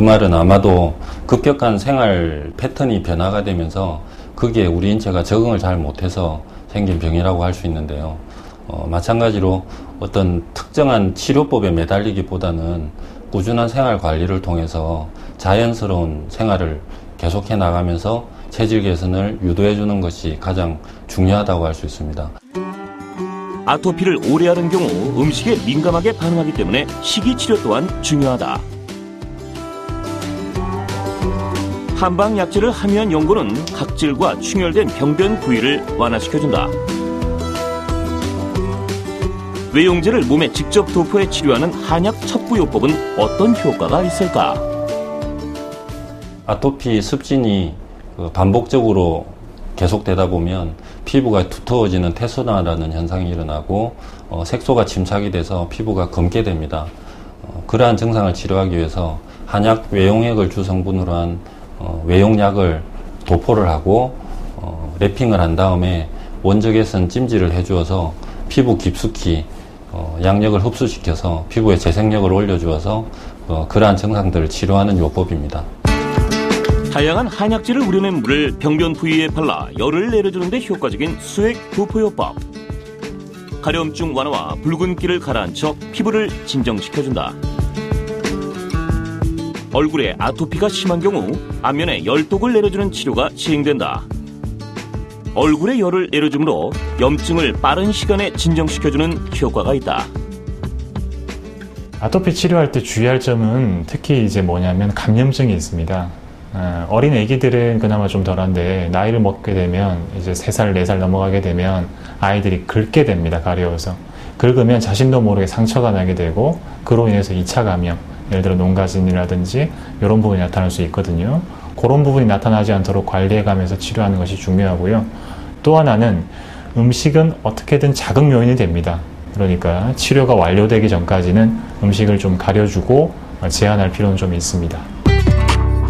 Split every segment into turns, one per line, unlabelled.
그 말은 아마도 급격한 생활 패턴이 변화가 되면서 그게 우리 인체가 적응을 잘 못해서 생긴 병이라고 할 수 있는데요. 마찬가지로 어떤 특정한 치료법에 매달리기보다는 꾸준한 생활 관리를 통해서 자연스러운 생활을 계속해 나가면서 체질 개선을 유도해 주는 것이 가장 중요하다고 할 수 있습니다.
아토피를 오래 앓은 경우 음식에 민감하게 반응하기 때문에 식이 치료 또한 중요하다. 한방 약재를 함유한 연고는 각질과 충혈된 병변 부위를 완화시켜준다. 외용제를 몸에 직접 도포해 치료하는 한약 첩부요법은 어떤 효과가 있을까?
아토피 습진이 반복적으로 계속되다 보면 피부가 두터워지는 태순화라는 현상이 일어나고 색소가 침착이 돼서 피부가 검게 됩니다. 그러한 증상을 치료하기 위해서 한약 외용액을 주성분으로 한 외용약을 도포를 하고 랩핑을 한 다음에 원적외선 찜질을 해주어서 피부 깊숙이 양력을 흡수시켜서 피부의 재생력을 올려주어서 그러한 증상들을 치료하는 요법입니다.
다양한 한약재를 우려낸 물을 병변 부위에 발라 열을 내려주는 데 효과적인 수액 도포요법. 가려움증 완화와 붉은기를 가라앉혀 피부를 진정시켜준다. 얼굴에 아토피가 심한 경우 안면에 열독을 내려주는 치료가 시행된다. 얼굴에 열을 내려줌으로 염증을 빠른 시간에 진정시켜주는 효과가 있다.
아토피 치료할 때 주의할 점은 특히 이제 뭐냐면 감염증이 있습니다. 어린 아기들은 그나마 좀 덜한데 나이를 먹게 되면 이제 3살, 4살 넘어가게 되면 아이들이 긁게 됩니다. 가려워서. 긁으면 자신도 모르게 상처가 나게 되고 그로 인해서 2차 감염, 예를 들어 농가진이라든지 이런 부분이 나타날 수 있거든요. 그런 부분이 나타나지 않도록 관리해가면서 치료하는 것이 중요하고요. 또 하나는 음식은 어떻게든 자극 요인이 됩니다. 그러니까 치료가 완료되기 전까지는 음식을 좀 가려주고 제한할 필요는 좀 있습니다.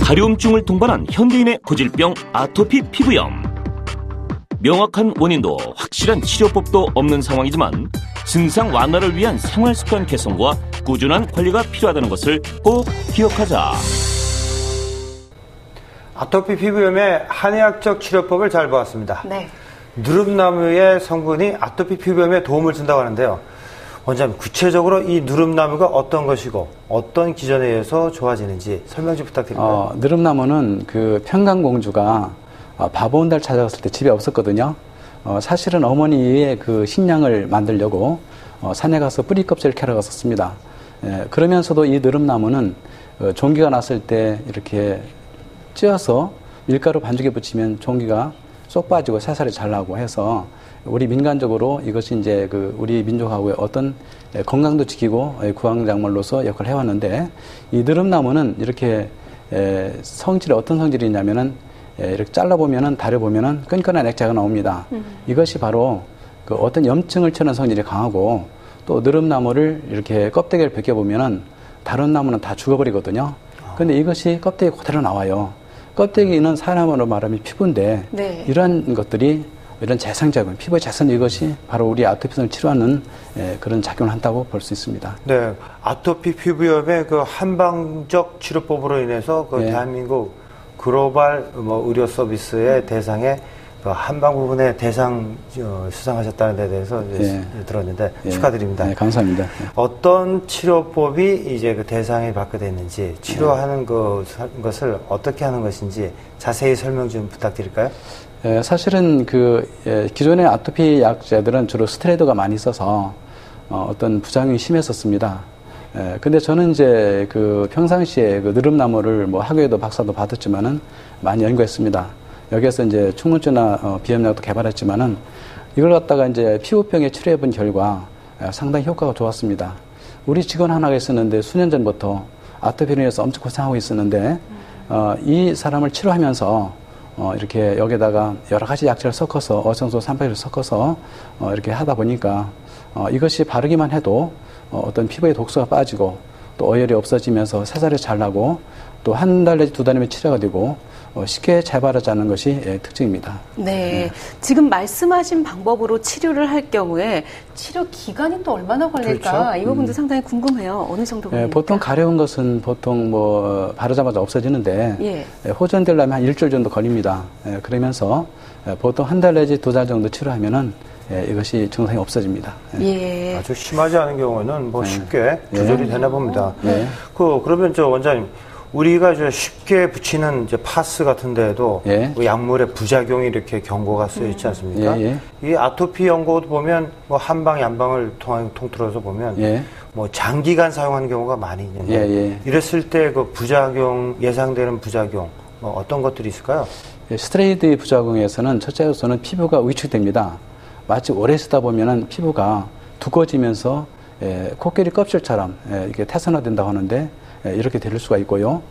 가려움증을 동반한 현대인의 고질병 아토피 피부염. 명확한 원인도 확실한 치료법도 없는 상황이지만 증상 완화를 위한 생활습관 개선과 꾸준한 관리가 필요하다는 것을 꼭 기억하자.
아토피 피부염의 한의학적 치료법을 잘 보았습니다.
네.
누릅나무의 성분이 아토피 피부염에 도움을 준다고 하는데요. 원장님, 구체적으로 이 누릅나무가 어떤 것이고 어떤 기전에 의해서 좋아지는지 설명 좀 부탁드립니다.
누릅나무는 그 평강공주가 바보온달 찾아갔을 때 집에 없었거든요. 사실은 어머니의 그 식량을 만들려고 산에 가서 뿌리 껍질을 캐러 갔었습니다. 그러면서도 이 누릅나무는 종기가 났을 때 이렇게 찧어서 밀가루 반죽에 붙이면 종기가 쏙 빠지고 새살이 잘 나고 해서 우리 민간적으로 이것이 이제 그 우리 민족하고의 어떤 건강도 지키고 구황작물로서 역할을 해왔는데 이 누릅나무는 이렇게 성질이 어떤 성질이 있냐면은 이렇게 잘라보면은 다려보면은 끈끈한 액자가 나옵니다. 이것이 바로 그 어떤 염증을 치는 성질이 강하고 또 누릅나무를 이렇게 껍데기를 벗겨보면은 다른 나무는 다 죽어버리거든요. 근데 이것이 껍데기 그대로 나와요. 껍데기는 사람으로 말하면 피부인데
네.
이런 것들이 이런 재생작용, 피부의 재생 이것이 바로 우리 아토피성을 치료하는 그런 작용을 한다고 볼 수 있습니다.
네, 아토피 피부염의 그 한방적 치료법으로 인해서 그
네.
대한민국 글로벌 의료 서비스의 대상에 그 한방 부분에 대상 수상하셨다는 데 대해서
네.
들었는데
네.
축하드립니다.
네, 감사합니다. 네.
어떤 치료법이 이제 그 대상을 받게 됐는지 치료하는 것을 어떻게 하는 것인지 자세히 설명 좀 부탁드릴까요?
사실은 기존의 아토피 약제들은 주로 스테로이드가 많이 있어서 어떤 부작용이 심했었습니다. 근데 저는 이제 평상시에 누릅나무를 학교에도 박사도 받았지만은 많이 연구했습니다. 여기에서 이제 충문증이나 비염약도 개발했지만은 이걸 갖다가 이제 피부병에 치료해본 결과 상당히 효과가 좋았습니다. 우리 직원 하나가 있었는데 수년 전부터 아토피로 인해서 엄청 고생하고 있었는데 이 사람을 치료하면서 이렇게 여기다가 여러 가지 약재를 섞어서 어성소 산파유를 섞어서 이렇게 하다 보니까 이것이 바르기만 해도 어떤 피부의 독소가 빠지고 또 어혈이 없어지면서 새살이 잘 나고 또 한 달 내지 2달이면 치료가 되고 쉽게 재발하지 않는 것이 특징입니다.
네. 지금 말씀하신 방법으로 치료를 할 경우에 치료 기간이 또 얼마나 걸릴까?
그렇죠.
이 부분도 상당히 궁금해요. 어느 정도 걸릴까?
보통 가려운 것은 보통 바르자마자 없어지는데 호전되려면 한 일주일 정도 걸립니다. 그러면서 보통 한 달 내지 2달 정도 치료하면은 이것이 증상이 없어집니다.
예.
아주 심하지 않은 경우는 쉽게 조절이 되나 봅니다. 그러면 원장님, 우리가 쉽게 붙이는 파스 같은 데에도 약물의 부작용이 이렇게 경고가 쓰여 있지 않습니까? 이 아토피 연고도 보면 한방, 양방을 통틀어서 보면 장기간 사용하는 경우가 많이 있는데 이랬을 때 그 부작용, 예상되는 부작용 어떤 것들이 있을까요?
스테로이드 부작용에서는 첫째 요소는 피부가 위축됩니다. 마치 오래 쓰다 보면은 피부가 두꺼워지면서 코끼리 껍질처럼 이렇게 태산화된다고 하는데 이렇게 될 수가 있고요.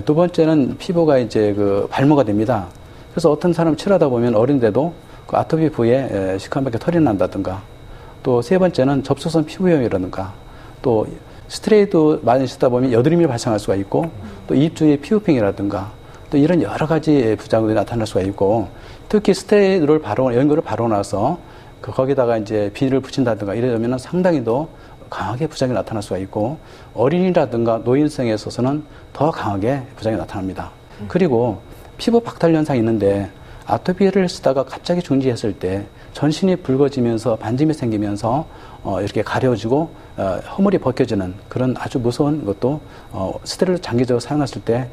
두 번째는 피부가 이제 발모가 됩니다. 그래서 어떤 사람 치료하다 보면 어린데도 그 아토피 부위에 시커멓게 털이 난다든가, 또 세 번째는 접촉성 피부염이라든가, 또 스테로이드 많이 쓰다 보면 여드름이 발생할 수가 있고, 또 입 주위에 피부병이라든가, 또 이런 여러 가지 부작용이 나타날 수가 있고, 특히 스테로이드를 연고를 바르고 나서 거기다가 이제 비닐을 붙인다든가 이러면 상당히 더 강하게 부작용이 나타날 수가 있고, 어린이라든가 노인성에 있어서는 더 강하게 부작용이 나타납니다. 그리고 피부 박탈 현상이 있는데 아토피를 쓰다가 갑자기 중지했을 때 전신이 붉어지면서 반점이 생기면서 이렇게 가려지고 허물이 벗겨지는 그런 아주 무서운 것도 스테로이드 장기적으로 사용했을 때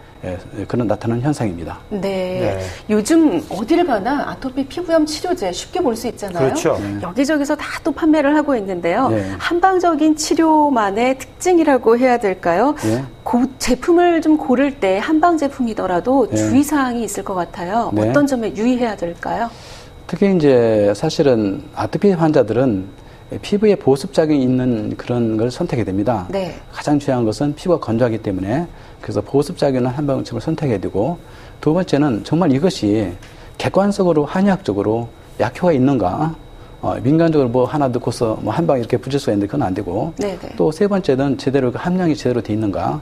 그런 나타나는 현상입니다.
네. 요즘 어디를 가나 아토피 피부염 치료제 쉽게 볼 수 있잖아요.
그렇죠.
여기저기서 다 또 판매를 하고 있는데요. 한방적인 치료만의 특징이라고 해야 될까요? 그 제품을 좀 고를 때 한방 제품이더라도 주의사항이 있을 것 같아요. 어떤 점에 유의해야 될까요?
특히 이제 사실은 아토피 환자들은 피부에 보습작용이 있는 그런 걸 선택해야 됩니다. 가장 중요한 것은 피부가 건조하기 때문에 그래서 보습작용은 한방제품을 선택해야 되고, 두 번째는 정말 이것이 객관적으로 한의학적으로 약효가 있는가, 민간적으로 하나 넣고서 한방 이렇게 붙일 수가 있는데 그건 안 되고, 또 세 번째는 제대로 함량이 제대로 돼 있는가,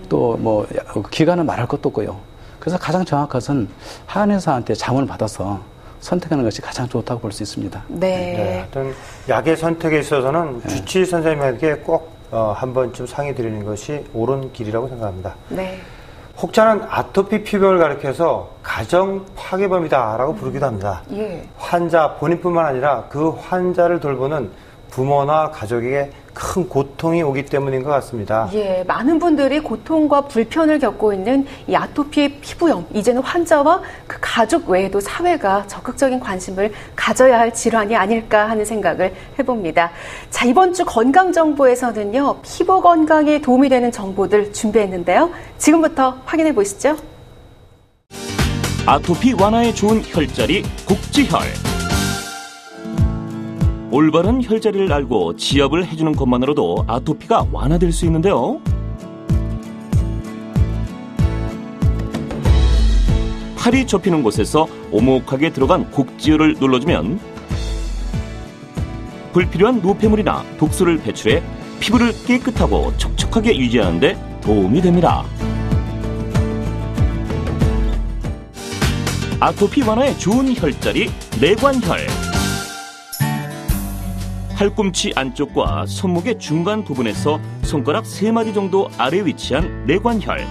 또 기간은 말할 것도 없고요. 그래서 가장 정확한 것은 한의사한테 자문을 받아서 선택하는 것이 가장 좋다고 볼 수 있습니다.
어떤 약의 선택에 있어서는 주치 선생님에게 꼭 한 번쯤 상의 드리는 것이 옳은 길이라고 생각합니다. 혹자는 아토피 피부염을 가리켜서 가정 파괴범이다라고 부르기도 합니다. 환자 본인뿐만 아니라 그 환자를 돌보는 부모나 가족에게 큰 고통이 오기 때문인 것 같습니다.
많은 분들이 고통과 불편을 겪고 있는 이 아토피 피부염, 이제는 환자와 그 가족 외에도 사회가 적극적인 관심을 가져야 할 질환이 아닐까 하는 생각을 해봅니다. 자, 이번 주 건강정보에서는요, 피부 건강에 도움이 되는 정보들 준비했는데요. 지금부터 확인해 보시죠.
아토피 완화에 좋은 혈자리 국지혈. 올바른 혈자리를 알고 지압을 해주는 것만으로도 아토피가 완화될 수 있는데요. 팔이 접히는 곳에서 오목하게 들어간 국지혈을 눌러주면 불필요한 노폐물이나 독소를 배출해 피부를 깨끗하고 촉촉하게 유지하는 데 도움이 됩니다. 아토피 완화에 좋은 혈자리 내관혈. 팔꿈치 안쪽과 손목의 중간 부분에서 손가락 3마디 정도 아래 위치한 내관혈.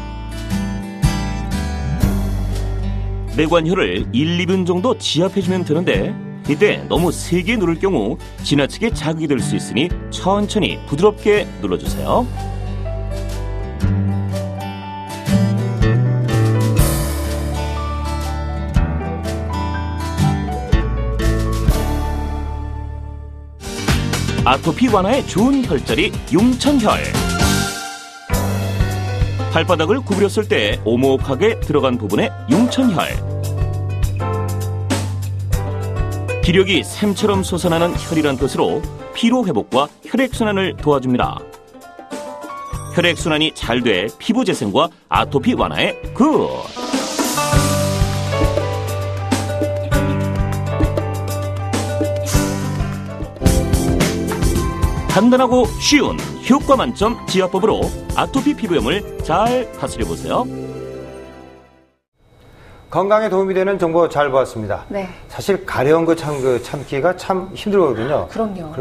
내관혈을 1, 2분 정도 지압해주면 되는데, 이때 너무 세게 누를 경우 지나치게 자극이 될 수 있으니 천천히 부드럽게 눌러주세요. 아토피 완화에 좋은 혈자리 용천혈. 발바닥을 구부렸을 때 오목하게 들어간 부분에 용천혈. 기력이 샘처럼 솟아나는 혈이란 뜻으로 피로 회복과 혈액순환을 도와줍니다. 혈액순환이 잘 돼 피부 재생과 아토피 완화에 굿! 간단하고 쉬운 효과 만점 지압법으로 아토피 피부염을 잘 다스려보세요.
건강에 도움이 되는 정보 잘 보았습니다.
네.
사실 가려운 거 참기가 참 힘들거든요.
그럼요.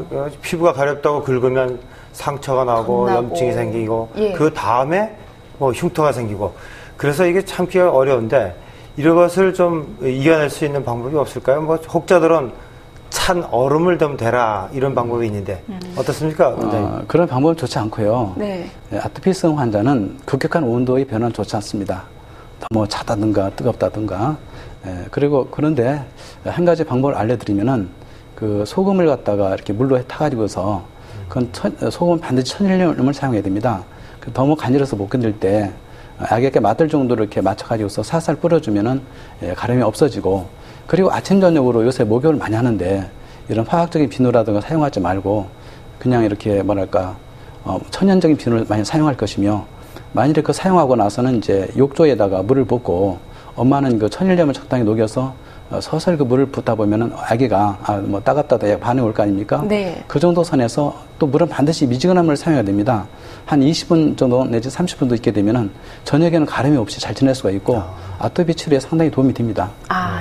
피부가 가렵다고 긁으면 상처가 나고 염증이 생기고
예.
그 다음에 뭐 흉터가 생기고 그래서 이게 참기가 어려운데 이런 것을 좀 이겨낼 수 있는 방법이 없을까요? 뭐 혹자들은 찬 얼음을 좀 대라 이런 방법이 있는데 어떻습니까?
그런 방법은 좋지 않고요.
네.
아토피성 환자는 급격한 온도의 변화는 좋지 않습니다. 너무 차다든가 뜨겁다든가. 그런데 한 가지 방법을 알려드리면은 그 소금을 갖다가 이렇게 물로 타가지고서 소금은 반드시 천일염을 사용해야 됩니다. 너무 간절해서 못 견딜 때 약에 맞을 정도로 이렇게 맞춰가지고서 살살 뿌려주면은 가려움이 없어지고, 그리고 아침 저녁으로 요새 목욕을 많이 하는데 이런 화학적인 비누라든가 사용하지 말고 그냥 이렇게 뭐랄까 천연적인 비누를 많이 사용할 것이며, 만일에 그 사용하고 나서는 이제 욕조에다가 물을 붓고 엄마는 그 천일염을 적당히 녹여서 서서히 그 물을 붓다 보면은 아기가 뭐 따갑다 반응이 올 거 아닙니까?
네.
그 정도 선에서 또 물은 반드시 미지근한 물을 사용해야 됩니다. 한 20분 정도 내지 30분도 있게 되면은 저녁에는 가름이 없이 잘 지낼 수가 있고 아토피 치료에 상당히 도움이 됩니다.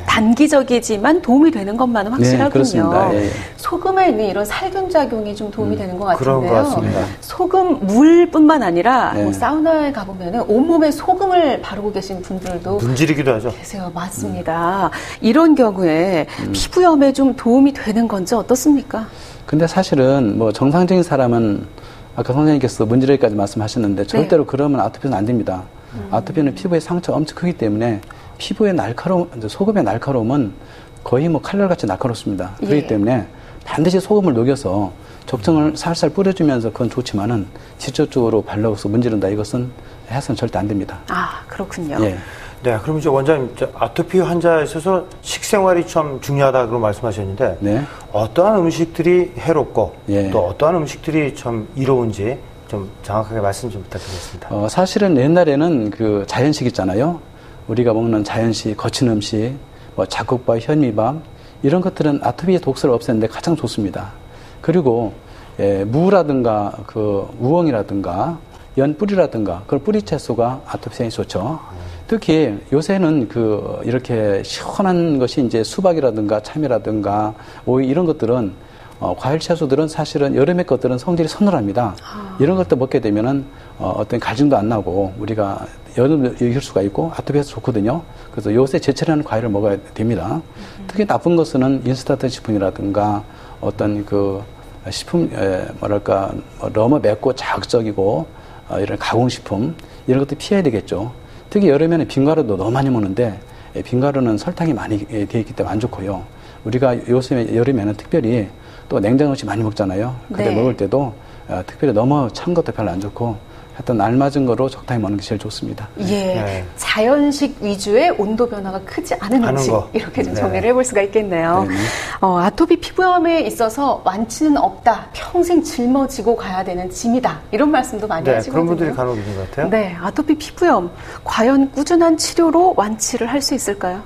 단기적이지만 도움이 되는 것만은 확실하군요.
네, 그렇습니다. 예.
소금에 있는 이런 살균 작용이 좀 도움이 되는 것 같은데요.
그런 것 같습니다.
소금 물뿐만 아니라 뭐 사우나에 가보면은 온몸에 소금을 바르고 계신 분들도
문지르기도 하죠.
계세요. 맞습니다. 이런 경우에 피부염에 좀 도움이 되는 건지 어떻습니까?
근데 사실은 뭐 정상적인 사람은 아까 선생님께서 문지르기까지 말씀하셨는데 절대로 그러면 아토피는 안 됩니다. 아토피는 피부에 상처가 엄청 크기 때문에 피부의 소금의 날카로움은 거의 뭐 칼날같이 날카롭습니다. 그렇기 때문에 반드시 소금을 녹여서 적정을 살살 뿌려주면서 그건 좋지만은 직접적으로 발라서 문지른다, 이것은 해서는 절대 안 됩니다.
그렇군요.
예.
네, 그럼 이제 원장님, 아토피 환자에 있어서 식생활이 참 중요하다고 말씀하셨는데, 어떠한 음식들이 해롭고, 또 어떠한 음식들이 참 이로운지 좀 정확하게 말씀 좀 부탁드리겠습니다.
사실은 옛날에는 그 자연식 있잖아요. 우리가 먹는 자연식, 거친 음식, 뭐 잡곡밥, 현미밥, 이런 것들은 아토피의 독소를 없애는데 가장 좋습니다. 그리고 무라든가 그 우엉이라든가 연뿌리라든가 그런 뿌리 채소가 아토피성이 좋죠. 특히 요새는 이렇게 시원한 것이 이제 수박이라든가 참이라든가 오이, 이런 것들은 과일 채소들은 사실은 여름의 것들은 성질이 서늘합니다. 이런 것들 먹게 되면은 어떤 갈증도 안 나고 우리가 여름을 이길 수가 있고 아토피에서 좋거든요. 그래서 요새 제철하는 과일을 먹어야 됩니다. 특히 나쁜 것은 인스턴트 식품이라든가 어떤 그 식품 뭐랄까 너무 맵고 자극적이고 이런 가공식품, 이런 것도 피해야 되겠죠. 특히 여름에는 빙가루도 너무 많이 먹는데 빙가루는 설탕이 많이 되어 있기 때문에 안 좋고요. 우리가 요새 여름에는 특별히 또 냉장 음식 많이 먹잖아요. 근데 먹을 때도 특별히 너무 찬 것도 별로 안 좋고 하여튼 알맞은 거로 적당히 먹는 게 제일 좋습니다.
자연식 위주의 온도 변화가 크지 않은 음식, 이렇게 좀 정리를 해볼 수가 있겠네요. 아토피 피부염에 있어서 완치는 없다, 평생 짊어지고 가야 되는 짐이다, 이런 말씀도 많이 하시거든요.
그런 분들이 간혹 있는 것 같아요.
네, 아토피 피부염 과연 꾸준한 치료로 완치를 할 수 있을까요?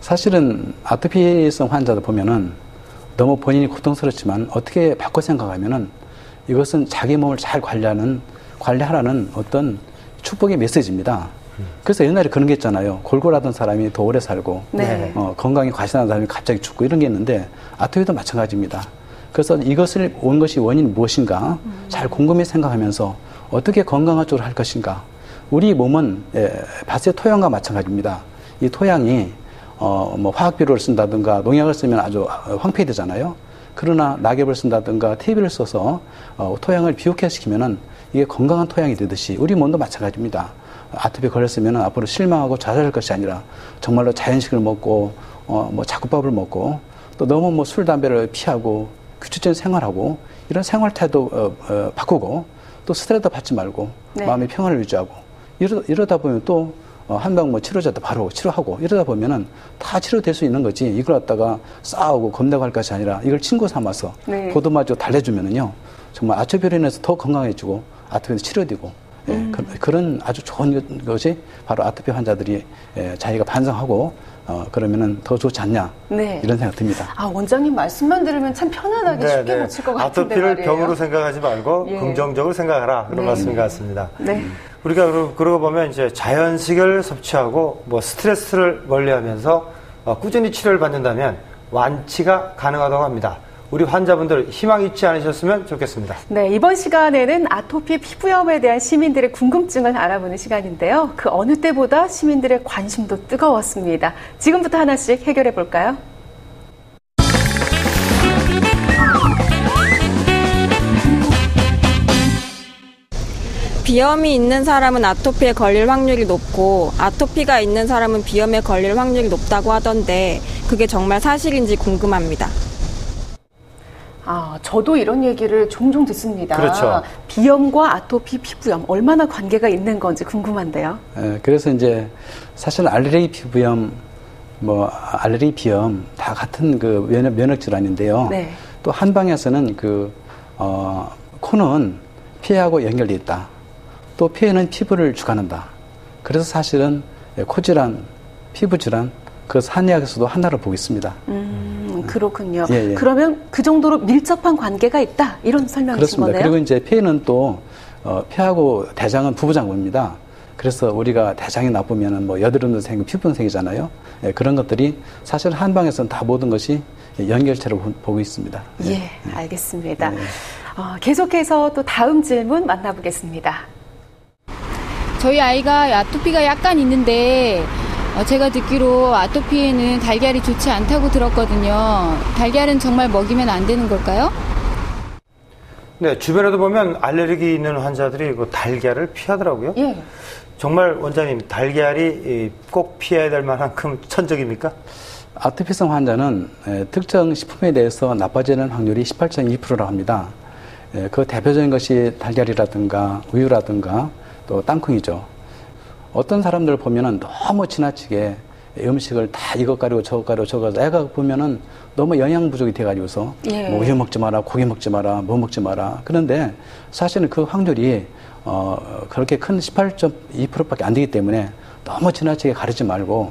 사실은 아토피성 환자들 보면은 너무 본인이 고통스럽지만 어떻게 바꿔 생각하면은 이것은 자기 몸을 잘 관리하라는 어떤 축복의 메시지입니다. 그래서 옛날에 그런 게 있잖아요. 골골하던 사람이 더 오래 살고 건강이 과신하는 사람이 갑자기 죽고 이런 게 있는데 아토피도 마찬가지입니다. 그래서 이것을 온 것이 원인이 무엇인가 잘 곰곰이 생각하면서 어떻게 건강한 쪽으로 할 것인가. 우리 몸은 밭의 토양과 마찬가지입니다. 이 토양이 뭐 화학비료를 쓴다든가 농약을 쓰면 아주 황폐되잖아요. 그러나 낙엽을 쓴다든가 TV를 써서 토양을 비옥화시키면은 이게 건강한 토양이 되듯이 우리 몸도 마찬가지입니다. 아토피 걸렸으면 앞으로 실망하고 좌절할 것이 아니라 정말로 자연식을 먹고 뭐 잡곡밥을 먹고 또 너무 뭐 술, 담배를 피하고 규칙적인 생활하고 이런 생활 태도 바꾸고 또 스트레스 받지 말고 마음의 평안을 유지하고 이러다 보면 또 한방 뭐 치료자도 바로 치료하고 이러다 보면은 다 치료될 수 있는 거지. 이걸 갖다가 싸우고 겁내고 할 것이 아니라 이걸 친구 삼아서 보듬어주고 달래주면은요 정말 아토피로 인해서 더 건강해지고 아토피도 치료되고 그런 아주 좋은 것이 바로 아토피 환자들이 자기가 반성하고 그러면은 더 좋지 않냐
네.
이런 생각 듭니다.
아, 원장님 말씀만 들으면 참 편안하게 쉽게 고칠 것 같은데
아토피를
말이에요.
병으로 생각하지 말고 긍정적으로 생각하라 그런 말씀 같습니다.
네.
우리가 그러고 보면 이제 자연식을 섭취하고 뭐 스트레스를 멀리하면서 꾸준히 치료를 받는다면 완치가 가능하다고 합니다. 우리 환자분들 희망 잊지 않으셨으면 좋겠습니다.
네, 이번 시간에는 아토피 피부염에 대한 시민들의 궁금증을 알아보는 시간인데요. 그 어느 때보다 시민들의 관심도 뜨거웠습니다. 지금부터 하나씩 해결해 볼까요?
비염이 있는 사람은 아토피에 걸릴 확률이 높고 아토피가 있는 사람은 비염에 걸릴 확률이 높다고 하던데 그게 정말 사실인지 궁금합니다.
아, 저도 이런 얘기를 종종 듣습니다.
그렇죠.
비염과 아토피 피부염 얼마나 관계가 있는 건지 궁금한데요.
그래서 이제 사실 알레르기 피부염, 알레르기 비염 다 같은 그 면역 질환인데요.
네.
또 한방에서는 코는 폐하고 연결돼 있다. 또 폐는 피부를 주관한다. 그래서 사실은 코질환, 피부질환, 그 한의학에서도 하나로 보고 있습니다.
그렇군요.
예.
그러면 그 정도로 밀접한 관계가 있다 이런 설명이신
그렇습니다.
거네요.
그리고 이제 폐는 또 폐하고 대장은 부부장군입니다. 그래서 우리가 대장이 나쁘면은 여드름도 생기고 피부는 생기잖아요. 예, 그런 것들이 사실 한방에서는 다 모든 것이 연결체로 보고 있습니다.
예, 알겠습니다. 계속해서 또 다음 질문 만나보겠습니다.
저희 아이가 아토피가 약간 있는데 제가 듣기로 아토피에는 달걀이 좋지 않다고 들었거든요. 달걀은 정말 먹이면 안 되는 걸까요?
네, 주변에도 보면 알레르기 있는 환자들이 달걀을 피하더라고요.
예.
정말 원장님, 달걀이 꼭 피해야 될 만큼 천적입니까?
아토피성 환자는 특정 식품에 대해서 나빠지는 확률이 18.2%라고 합니다. 그 대표적인 것이 달걀이라든가 우유라든가 또 땅콩이죠. 어떤 사람들 보면은 너무 지나치게 음식을 다 이것 가리고 저것 가리고 저것 가리고 애가 보면은 너무 영양 부족이 돼가지고서 우유 먹지 마라, 고기 먹지 마라, 뭐 먹지 마라. 그런데 사실은 그 확률이 그렇게 큰 18.2%밖에 안 되기 때문에 너무 지나치게 가르지 말고